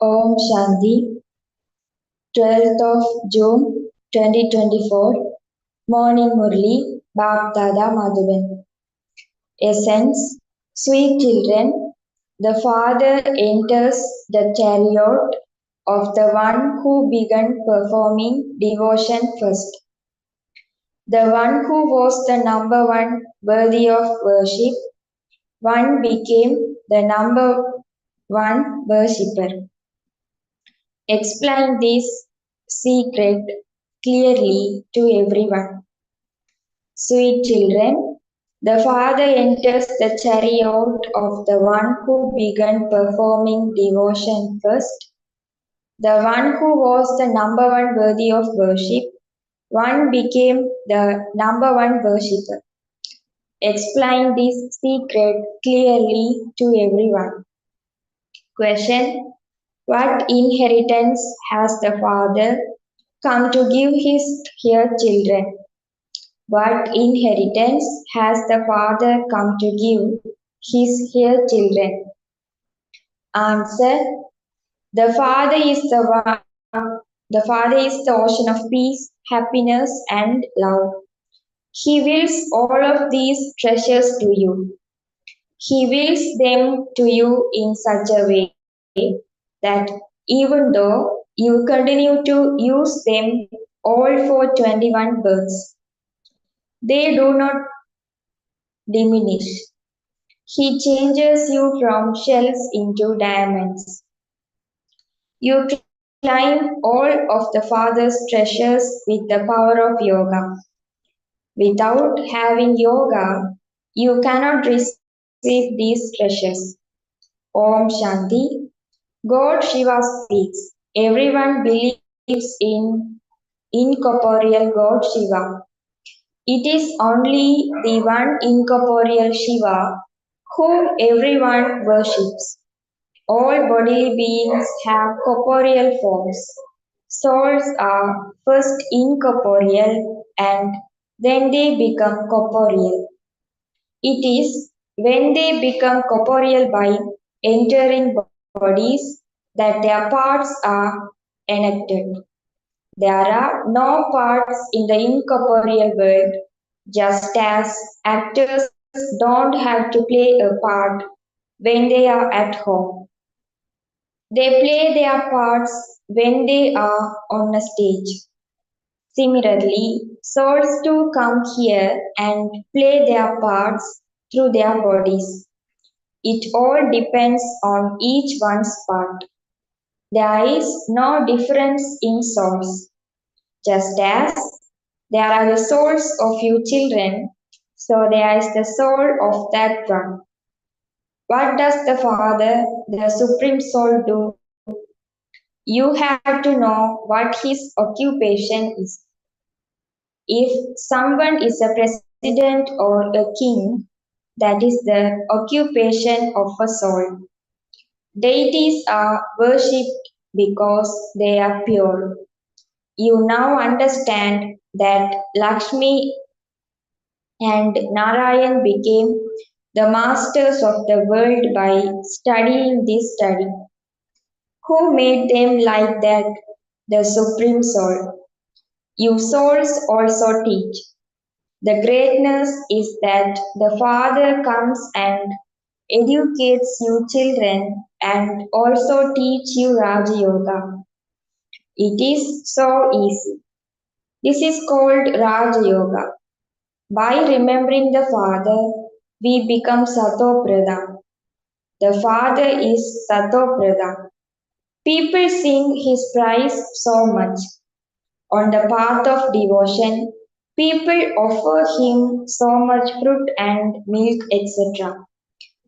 Om Shanti, 12th of June 2024, Morning Murli, Bhaktada Madhuban. Essence, sweet children, the Father enters the chariot of the one who began performing devotion first. The one who was the number one worthy of worship, one became the number one worshipper. Explain this secret clearly to everyone. Sweet children, the Father enters the chariot of the one who began performing devotion first, the one who was the number one worthy of worship, one became the number one worshipper. Explain this secret clearly to everyone. Question: what inheritance has the Father come to give his dear children? What inheritance has the Father come to give his dear children? Answer: the Father is the ocean of peace, happiness, and love. He wills all of these treasures to you. He wills them to you in such a way that even though you continue to use them all for 21 births, they do not diminish. He changes you from shells into diamonds. You climb all of the Father's treasures with the power of yoga. Without having yoga, you cannot receive these treasures. Om Shanti. God Shiva speaks. Everyone believes in incorporeal God Shiva. It is only the one incorporeal Shiva whom everyone worships. All bodily beings have corporeal forms. Souls are first incorporeal and then they become corporeal. It is when they become corporeal by entering bodies that their parts are enacted. There are no parts in the incorporeal world, just as actors don't have to play a part when they are at home. They play their parts when they are on a stage. Similarly, souls too come here and play their parts through their bodies. It all depends on each one's part. There is no difference in souls. Just as there are the souls of you children, so there is the soul of that one. What does the Father, the Supreme Soul, do? You have to know what his occupation is. If someone is a president or a king, that is the occupation of a soul. Deities are worshipped because they are pure. You now understand that Lakshmi and Narayan became the masters of the world by studying this study. Who made them like that? The Supreme Soul. You souls also teach. The greatness is that the Father comes and educates you children and also teach you Raja Yoga. It is so easy. This is called Raja Yoga. By remembering the Father, we become Satopradhan. The Father is Satopradhan. People sing his praise so much. On the path of devotion, people offer him so much fruit and milk, etc.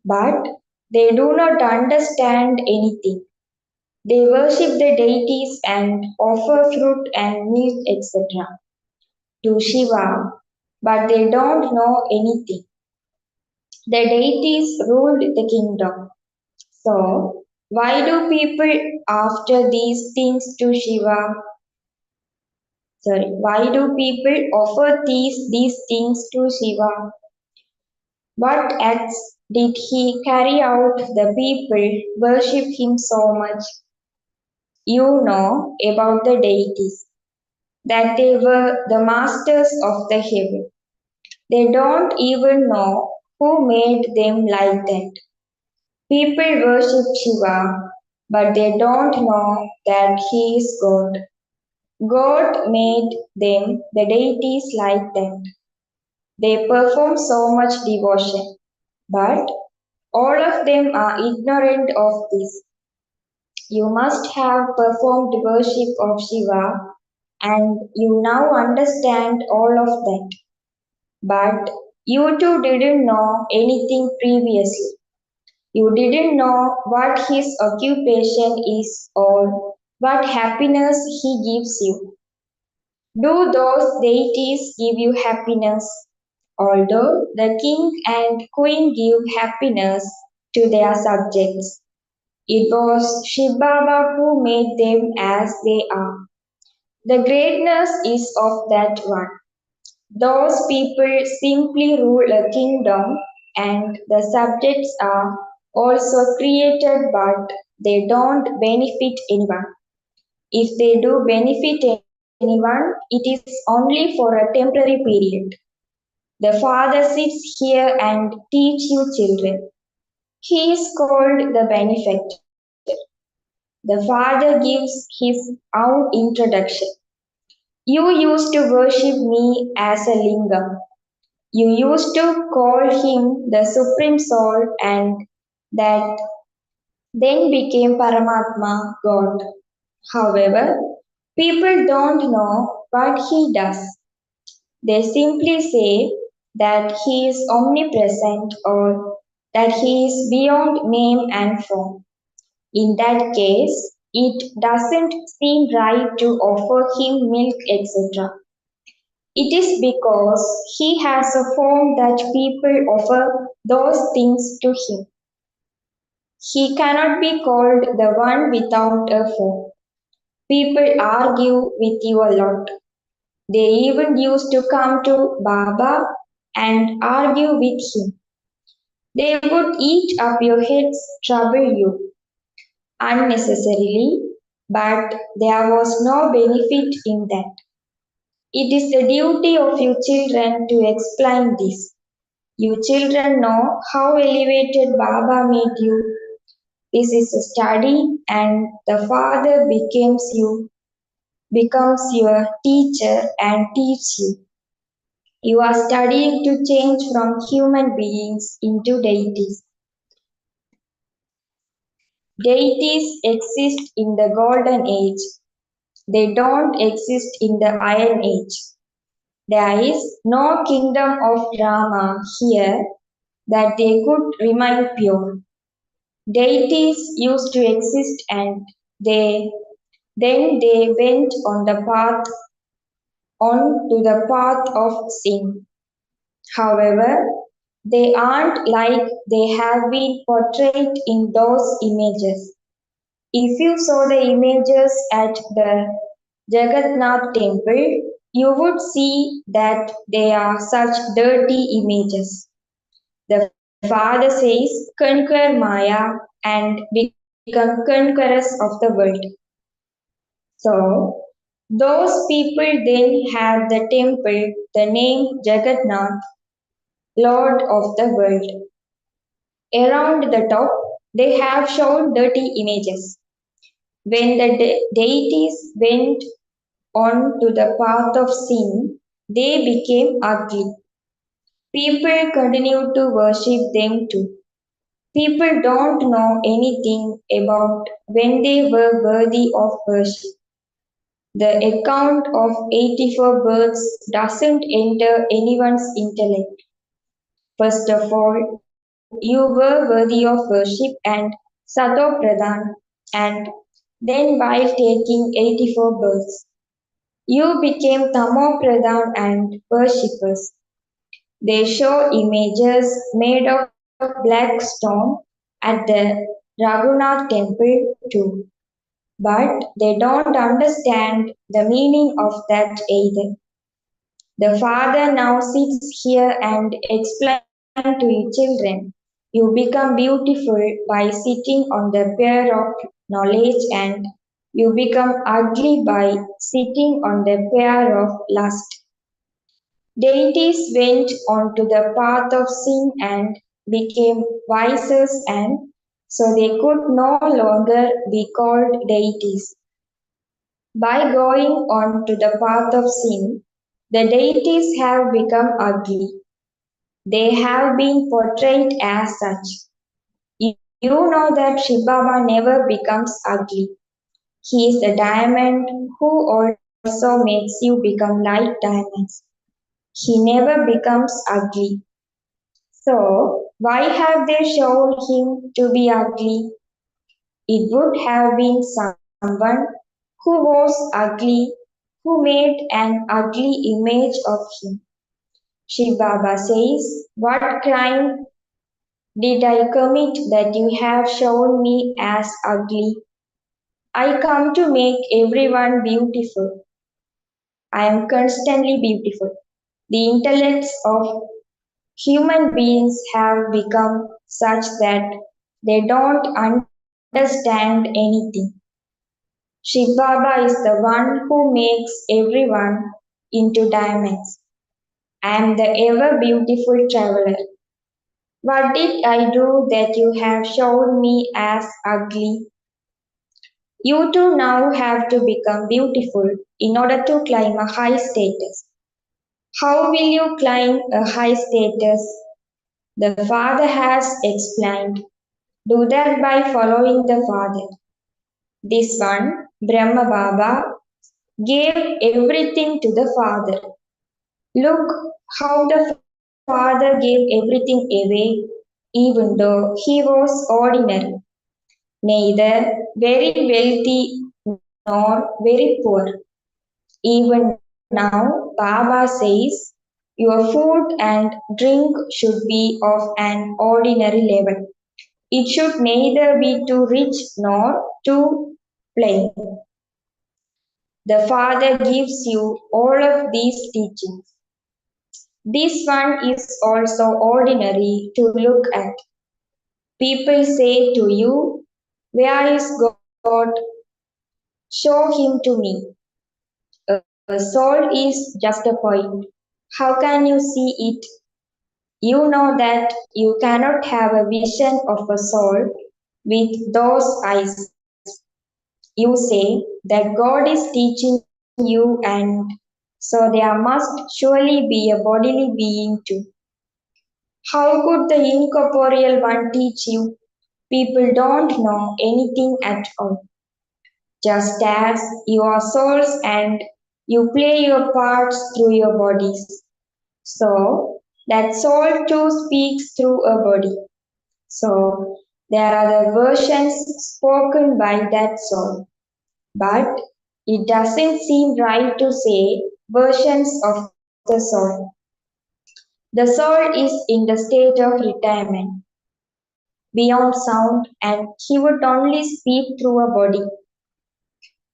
But they do not understand anything. They worship the deities and offer fruit and milk, etc. to Shiva, but they don't know anything. The deities ruled the kingdom. So, why do people after these things to Shiva? Why do people offer these things to Shiva? What acts did he carry out the people worship him so much? You know about the deities, that they were the masters of the heaven. They don't even know who made them like that. People worship Shiva, but they don't know that he is God. God made them, the deities, like that. They perform so much devotion, but all of them are ignorant of this. You must have performed worship of Shiva, and you now understand all of that. But you too didn't know anything previously. You didn't know what his occupation is or what happiness he gives you. Do those deities give you happiness? Although the king and queen give happiness to their subjects, it was Shiv Baba who made them as they are. The greatness is of that one. Those people simply rule a kingdom and the subjects are also created but they don't benefit anyone. If they do benefit anyone, it is only for a temporary period. The Father sits here and teach you children. He is called the benefactor. The father gives his own introduction. You used to worship me as a lingam. You used to call him the supreme soul, and that then became Paramatma, God. However, people don't know what he does. They simply say that he is omnipresent or that he is beyond name and form. In that case, it doesn't seem right to offer him milk, etc. It is because he has a form that people offer those things to him. He cannot be called the one without a form. People argue with you a lot. They even used to come to Baba and argue with him. They would eat up your heads, trouble you unnecessarily, but there was no benefit in that. It is the duty of you children to explain this. You children know how elevated Baba made you. This is a study, and the Father becomes your teacher and teach you. You are studying to change from human beings into deities. Deities exist in the golden age. They don't exist in the iron age. There is no kingdom of Rama here that they could remain pure. Deities used to exist and they they went on to the path of sin. However, they aren't like they have been portrayed in those images. If you saw the images at the Jagannath temple, you would see that they are such dirty images. The Father says, conquer Maya and become conquerors of the world. So, those people then have the temple, the name Jagannath, Lord of the world. Around the top, they have shown dirty images. When the deities went on to the path of sin, they became ugly. People continue to worship them too. People don't know anything about when they were worthy of worship. The account of 84 births doesn't enter anyone's intellect. First of all, you were worthy of worship and Sato Pradhan, and then while taking 84 births, you became Tamo Pradhan and worshippers. They show images made of black stone at the Raghunath temple too, but they don't understand the meaning of that either. The Father now sits here and explains to you children, you become beautiful by sitting on the pair of knowledge, and you become ugly by sitting on the pair of lust. Deities went onto the path of sin and became vices, and so they could no longer be called deities. By going on to the path of sin, the deities have become ugly. They have been portrayed as such. You know that Shiv Baba never becomes ugly. He is the diamond who also makes you become like diamonds. He never becomes ugly. So, why have they shown him to be ugly? It would have been someone who was ugly, who made an ugly image of him. Shiv Baba says, what crime did I commit that you have shown me as ugly? I come to make everyone beautiful. I am constantly beautiful. The intellects of human beings have become such that they don't understand anything. Shiv Baba is the one who makes everyone into diamonds. I am the ever beautiful traveler. What did I do that you have shown me as ugly? You too now have to become beautiful in order to climb a high status. How will you climb a high status? The Father has explained. Do that by following the Father. This one, Brahma Baba, gave everything to the Father. Look how the Father gave everything away, even though he was ordinary, neither very wealthy nor very poor. Even now, Baba says, your food and drink should be of an ordinary level. It should neither be too rich nor too plain. The Father gives you all of these teachings. This one is also ordinary to look at. People say to you, where is God? Show him to me. A soul is just a point. How can you see it? You know that you cannot have a vision of a soul with those eyes. You say that God is teaching you, and so there must surely be a bodily being too. How could the incorporeal one teach you? People don't know anything at all. Just as you are souls and you play your parts through your bodies. So that soul too speaks through a body. So there are the versions spoken by that soul. But it doesn't seem right to say versions of the soul. The soul is in the state of retirement, beyond sound, and he would only speak through a body.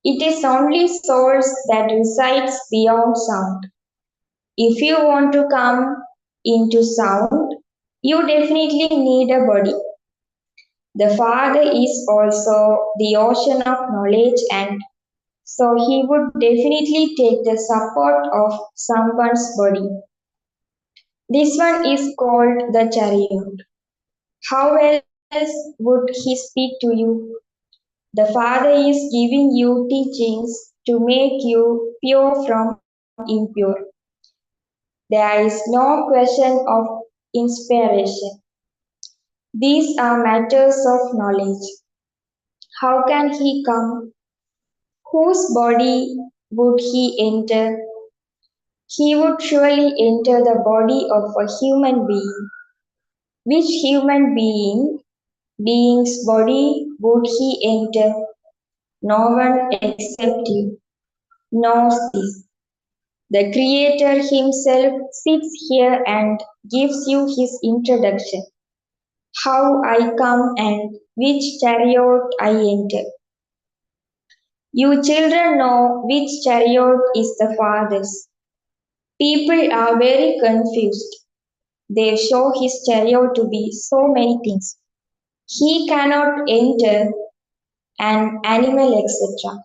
It is only souls that resides beyond sound. If you want to come into sound, you definitely need a body. The Father is also the ocean of knowledge, and so he would definitely take the support of someone's body. This one is called the chariot. How else would he speak to you? The Father is giving you teachings to make you pure from impure. There is no question of inspiration. These are matters of knowledge. How can he come? Whose body would he enter? He would surely enter the body of a human being. Which human being's body would he enter? No one except you knows this. The Creator Himself sits here and gives you His introduction. How I come and which chariot I enter. You children know which chariot is the Father's. People are very confused. They show his chariot to be so many things. He cannot enter an animal, etc.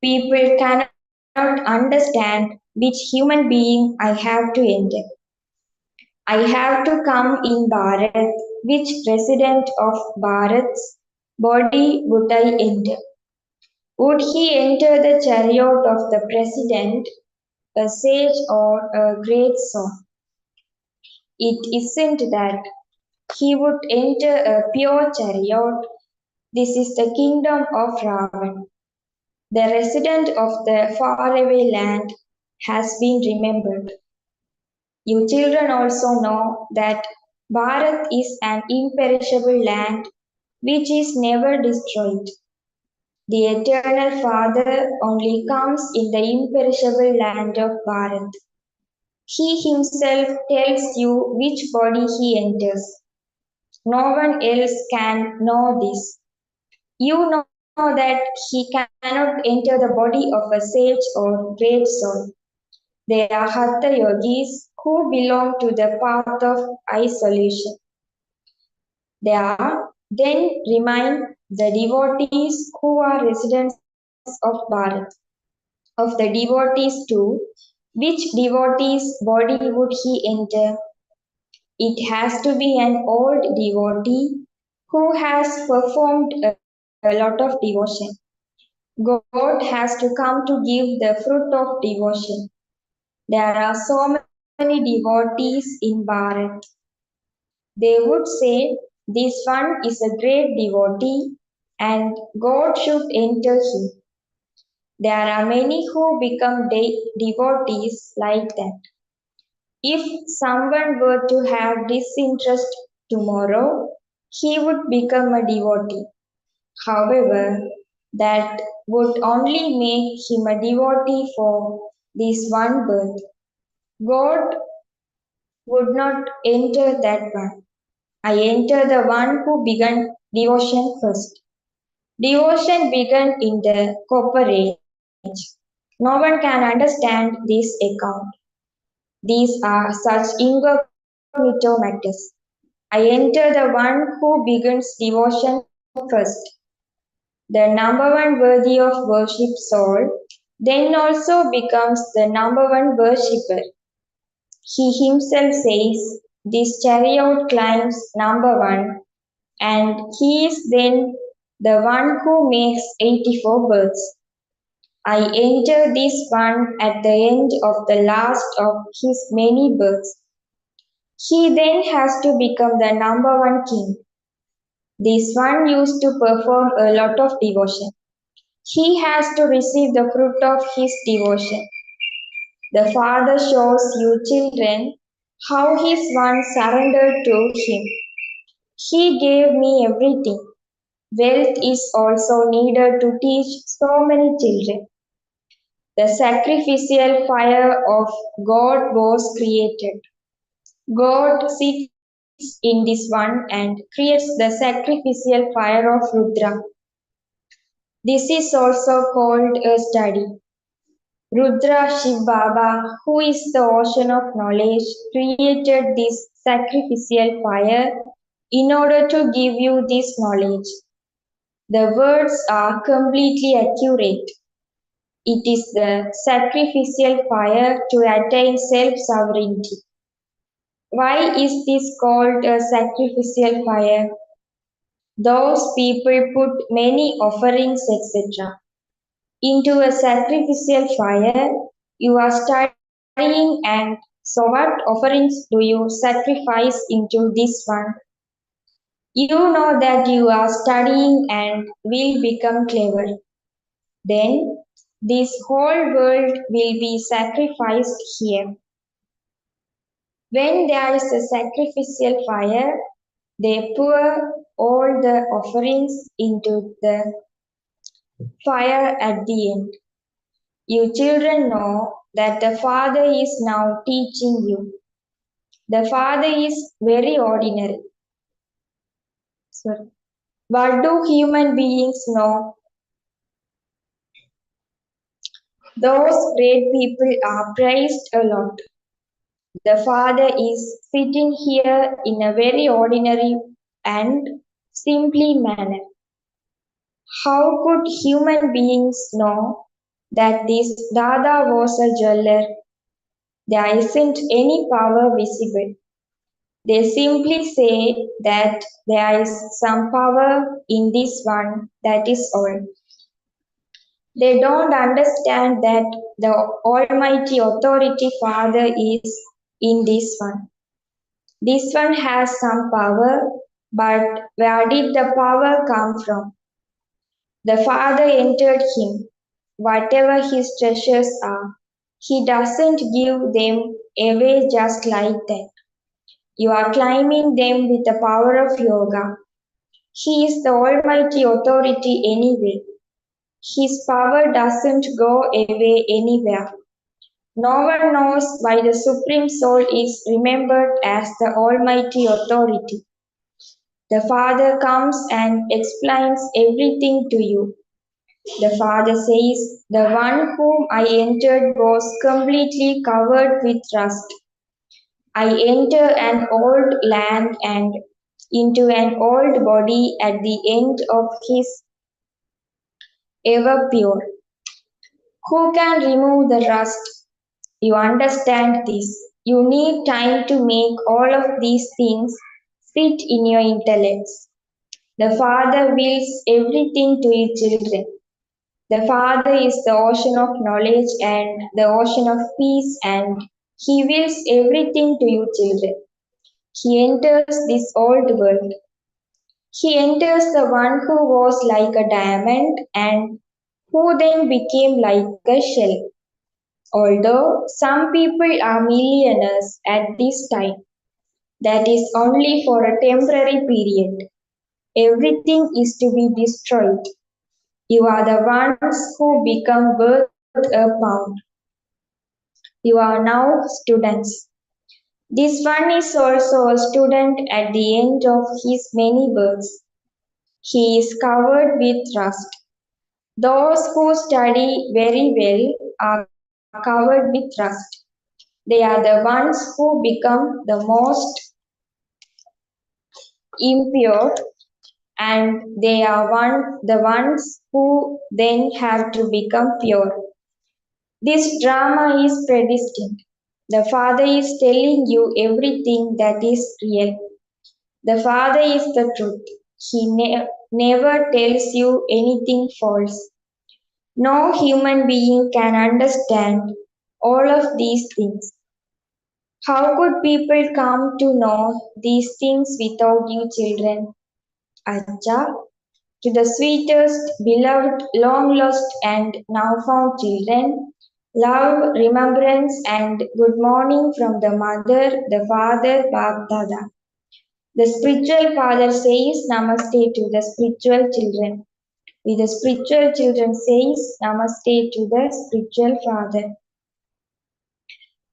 People cannot understand which human being I have to enter. I have to come in Bharat. Which president of Bharat's body would I enter? Would he enter the chariot of the president, a sage, or a great soul? It isn't that. He would enter a pure chariot. This is the kingdom of Ravan. The resident of the faraway land has been remembered. You children also know that Bharat is an imperishable land which is never destroyed. The eternal Father only comes in the imperishable land of Bharat. He himself tells you which body he enters. No one else can know this. You know that he cannot enter the body of a sage or great soul. They are Hatha yogis who belong to the path of isolation. There then remain the devotees who are residents of Bharat. Of the devotees too, which devotee's body would he enter? It has to be an old devotee who has performed a lot of devotion. God has to come to give the fruit of devotion. There are so many devotees in Bharat. They would say this one is a great devotee and God should enter him. There are many who become devotees like that. If someone were to have disinterest tomorrow, he would become a devotee. However, that would only make him a devotee for this one birth. God would not enter that one. I enter the one who began devotion first. Devotion began in the copper age. No one can understand this account. These are such incognito matters. I enter the one who begins devotion first, the number one worthy of worship soul, then also becomes the number one worshipper. He himself says, this chariot climbs number one, and he is then the one who makes 84 births. I enter this one at the end of the last of his many births. He then has to become the number one king. This one used to perform a lot of devotion. He has to receive the fruit of his devotion. The Father shows you children how his one surrendered to him. He gave me everything. Wealth is also needed to teach so many children. The sacrificial fire of God was created. God sits in this one and creates the sacrificial fire of Rudra. This is also called a study. Rudra Shiv Baba, who is the ocean of knowledge, created this sacrificial fire in order to give you this knowledge. The words are completely accurate. It is the sacrificial fire to attain self sovereignty. Why is this called a sacrificial fire? Those people put many offerings, etc., into a sacrificial fire. You are studying, and so what offerings do you sacrifice into this one? You know that you are studying and will become clever. Then this whole world will be sacrificed here. When there is a sacrificial fire, they pour all the offerings into the fire at the end. You children know that the Father is now teaching you. The Father is very ordinary. Sorry. What do human beings know? Those great people are praised a lot. The Father is sitting here in a very ordinary and simply manner. How could human beings know that this Dada was a jeweler? There isn't any power visible. They simply say that there is some power in this one, that is all. They don't understand that the Almighty Authority Father is in this one. This one has some power, but where did the power come from? The Father entered him. Whatever his treasures are, he doesn't give them away just like that. You are climbing them with the power of yoga. He is the Almighty Authority anyway. His power doesn't go away anywhere. No one knows why the Supreme Soul is remembered as the Almighty Authority. The Father comes and explains everything to you. The Father says, the one whom I entered was completely covered with rust. I enter an old land and into an old body at the end of his ever pure. Who can remove the rust? You understand this. You need time to make all of these things fit in your intellects. The Father wills everything to His children. The Father is the ocean of knowledge and the ocean of peace, and He wills everything to you, children. He enters this old world. He enters the one who was like a diamond and who then became like a shell. Although some people are millionaires at this time, that is only for a temporary period. Everything is to be destroyed. You are the ones who become worth a pound. You are now students. This one is also a student at the end of his many births. He is covered with rust. Those who study very well are covered with rust. They are the ones who become the most impure, and they are the ones who then have to become pure. This drama is predestined. The Father is telling you everything that is real. The Father is the truth. He never tells you anything false. No human being can understand all of these things. How could people come to know these things without you, children? Acha, to the sweetest, beloved, long lost, and now found children, love, remembrance, and good morning from the mother, the father, Bab Dada. The spiritual father says Namaste to the spiritual children. The spiritual children says Namaste to the spiritual father.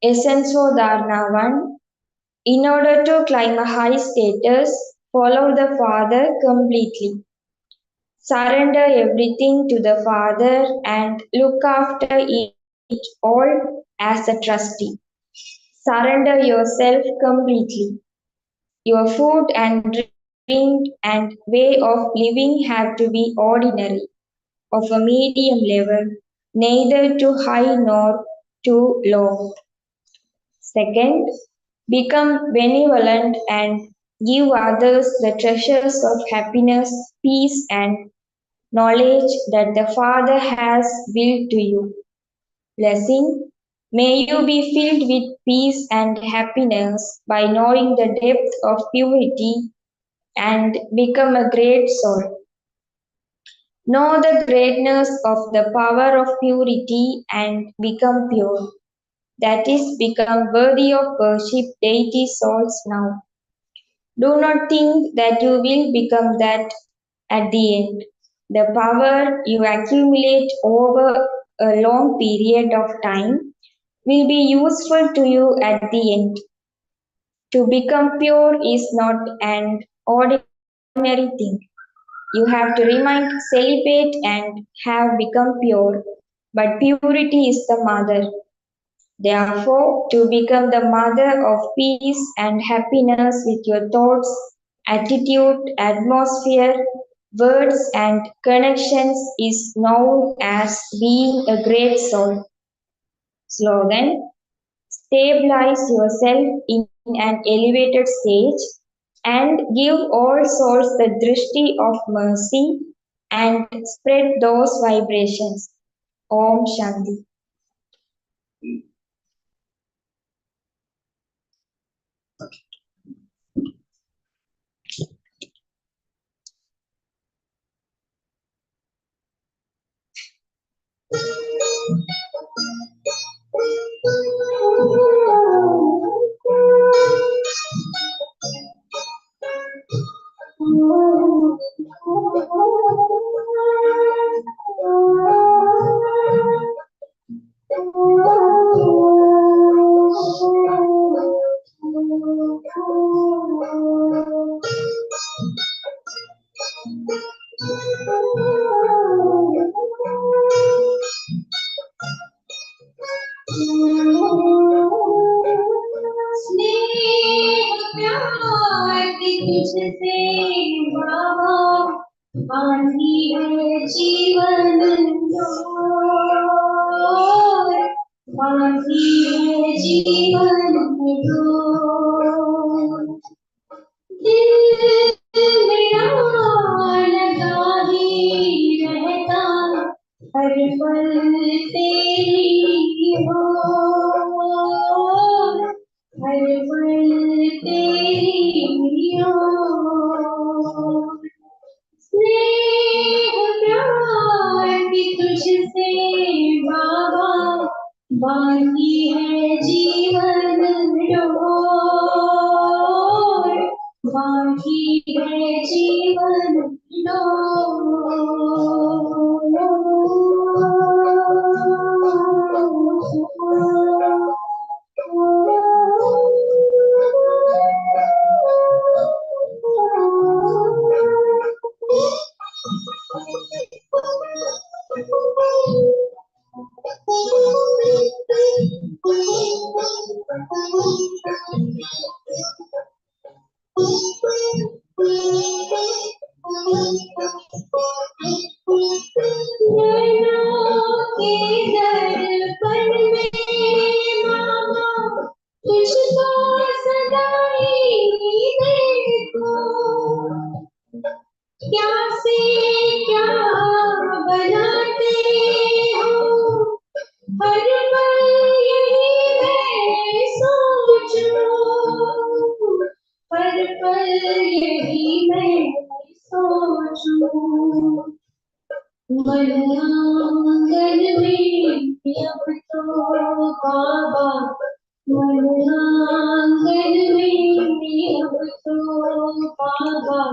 Essence of Dharna 1. In order to climb a high status, follow the Father completely. Surrender everything to the Father and look after it all as a trustee. Surrender yourself completely. Your food and drink and way of living have to be ordinary, of a medium level, neither too high nor too low. Second, become benevolent and give others the treasures of happiness, peace, and knowledge that the Father has willed to you. Blessing. May you be filled with peace and happiness by knowing the depth of purity and become a great soul. Know the greatness of the power of purity and become pure. That is, become worthy of worship deity souls now. Do not think that you will become that at the end. The power you accumulate over a long period of time will be useful to you at the end. To become pure is not an ordinary thing. You have to remain celibate and have become pure, but purity is the mother. Therefore, to become the mother of peace and happiness with your thoughts, attitude, atmosphere, words, and connections is known as being a great soul. Slogan. Stabilize yourself in an elevated stage and give all souls the drishti of mercy and spread those vibrations. Om Shanti. जीवन बाकी है जीवन दो दिल मेरा लगा ही रहता हर पल तेरी हो हर पल तेरी हो स्नेह प्यार भी तुझसे बाबा बाकी है जीवन डोर बाकी है जीवन तुझको सदाई देखो क्या से क्या बनाते हो हर पल यही मैं सोचूं हर पल यही मैं सोचूं मन आंगन में अब तो बाबा मन आंगन में अब तो बाबा